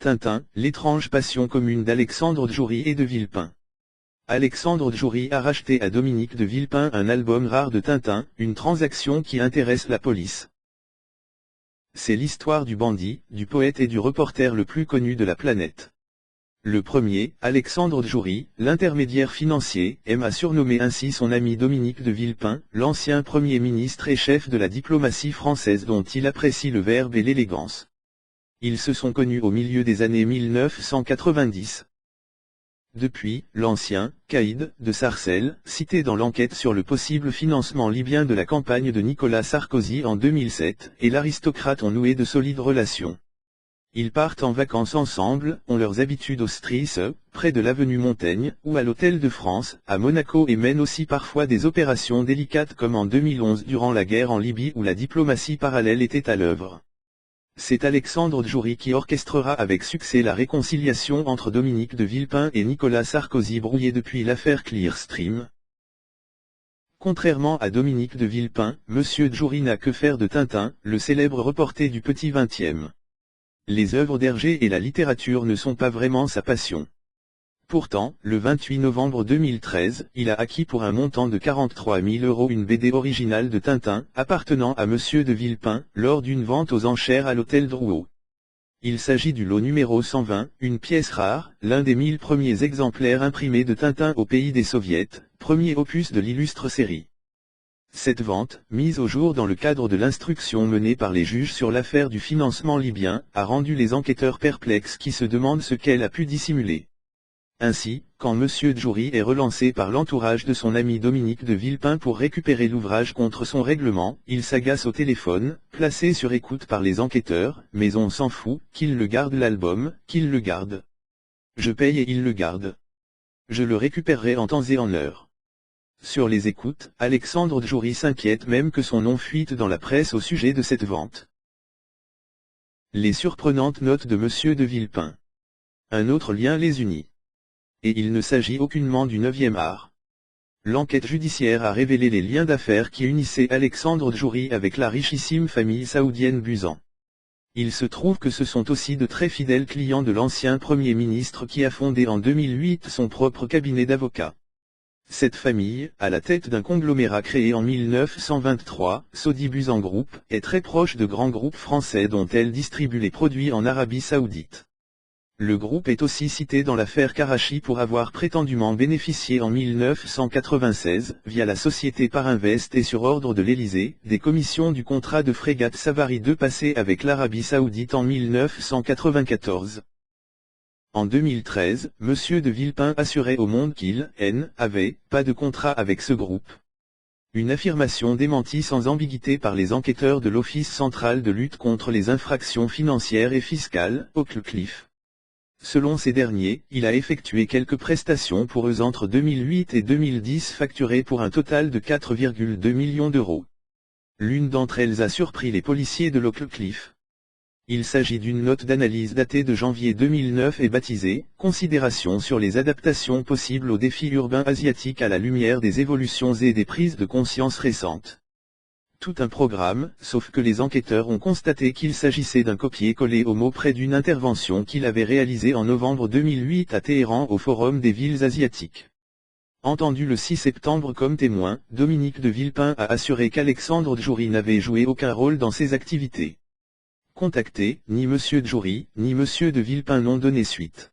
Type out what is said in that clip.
Tintin, l'étrange passion commune d'Alexandre Djouri et de Villepin. Alexandre Djouri a racheté à Dominique de Villepin un album rare de Tintin, une transaction qui intéresse la police. C'est l'histoire du bandit, du poète et du reporter le plus connu de la planète. Le premier, Alexandre Djouri, l'intermédiaire financier, aime à surnommer ainsi son ami Dominique de Villepin, l'ancien Premier ministre et chef de la diplomatie française dont il apprécie le verbe et l'élégance. Ils se sont connus au milieu des années 1990. Depuis, l'ancien caïd de Sarcelles, cité dans l'enquête sur le possible financement libyen de la campagne de Nicolas Sarkozy en 2007, et l'aristocrate ont noué de solides relations. Ils partent en vacances ensemble, ont leurs habitudes au Stries, près de l'avenue Montaigne, ou à l'Hôtel de France, à Monaco, et mènent aussi parfois des opérations délicates comme en 2011 durant la guerre en Libye où la diplomatie parallèle était à l'œuvre. C'est Alexandre Djouri qui orchestrera avec succès la réconciliation entre Dominique de Villepin et Nicolas Sarkozy brouillé depuis l'affaire Clearstream. Contrairement à Dominique de Villepin, Monsieur Djouri n'a que faire de Tintin, le célèbre reporter du petit 20e. Les œuvres d'Hergé et la littérature ne sont pas vraiment sa passion. Pourtant, le 28 novembre 2013, il a acquis pour un montant de 43 000 € une BD originale de Tintin, appartenant à Monsieur de Villepin, lors d'une vente aux enchères à l'hôtel Drouot. Il s'agit du lot numéro 120, une pièce rare, l'un des 1000 premiers exemplaires imprimés de Tintin au pays des Soviets, premier opus de l'illustre série. Cette vente, mise au jour dans le cadre de l'instruction menée par les juges sur l'affaire du financement libyen, a rendu les enquêteurs perplexes qui se demandent ce qu'elle a pu dissimuler. Ainsi, quand Monsieur Djouri est relancé par l'entourage de son ami Dominique de Villepin pour récupérer l'ouvrage contre son règlement, il s'agace au téléphone, placé sur écoute par les enquêteurs, mais on s'en fout, qu'il le garde l'album, qu'il le garde. Je paye et il le garde. Je le récupérerai en temps et en heure. Sur les écoutes, Alexandre Djouri s'inquiète même que son nom fuite dans la presse au sujet de cette vente. Les surprenantes notes de Monsieur de Villepin. Un autre lien les unit. Et il ne s'agit aucunement du 9e art. L'enquête judiciaire a révélé les liens d'affaires qui unissaient Alexandre Djouri avec la richissime famille saoudienne Buzan. Il se trouve que ce sont aussi de très fidèles clients de l'ancien Premier ministre qui a fondé en 2008 son propre cabinet d'avocats. Cette famille, à la tête d'un conglomérat créé en 1923, Saudi Buzan Group, est très proche de grands groupes français dont elle distribue les produits en Arabie Saoudite. Le groupe est aussi cité dans l'affaire Karachi pour avoir prétendument bénéficié en 1996, via la société Parinvest et sur ordre de l'Élysée, des commissions du contrat de frégate Savary 2 passé avec l'Arabie Saoudite en 1994. En 2013, Monsieur de Villepin assurait au Monde qu'il n'avait pas de contrat avec ce groupe. Une affirmation démentie sans ambiguïté par les enquêteurs de l'Office central de lutte contre les infractions financières et fiscales, Oakcliff. Selon ces derniers, il a effectué quelques prestations pour eux entre 2008 et 2010 facturées pour un total de 4,2 millions d'euros. L'une d'entre elles a surpris les policiers de l'Oakcliff. Il s'agit d'une note d'analyse datée de janvier 2009 et baptisée « Considérations sur les adaptations possibles aux défis urbains asiatiques à la lumière des évolutions et des prises de conscience récentes ». Tout un programme, sauf que les enquêteurs ont constaté qu'il s'agissait d'un copier-coller au mot près d'une intervention qu'il avait réalisée en novembre 2008 à Téhéran au Forum des villes asiatiques. Entendu le 6 septembre comme témoin, Dominique de Villepin a assuré qu'Alexandre Djouri n'avait joué aucun rôle dans ces activités. Contactés, ni Monsieur Djouri, ni Monsieur de Villepin n'ont donné suite.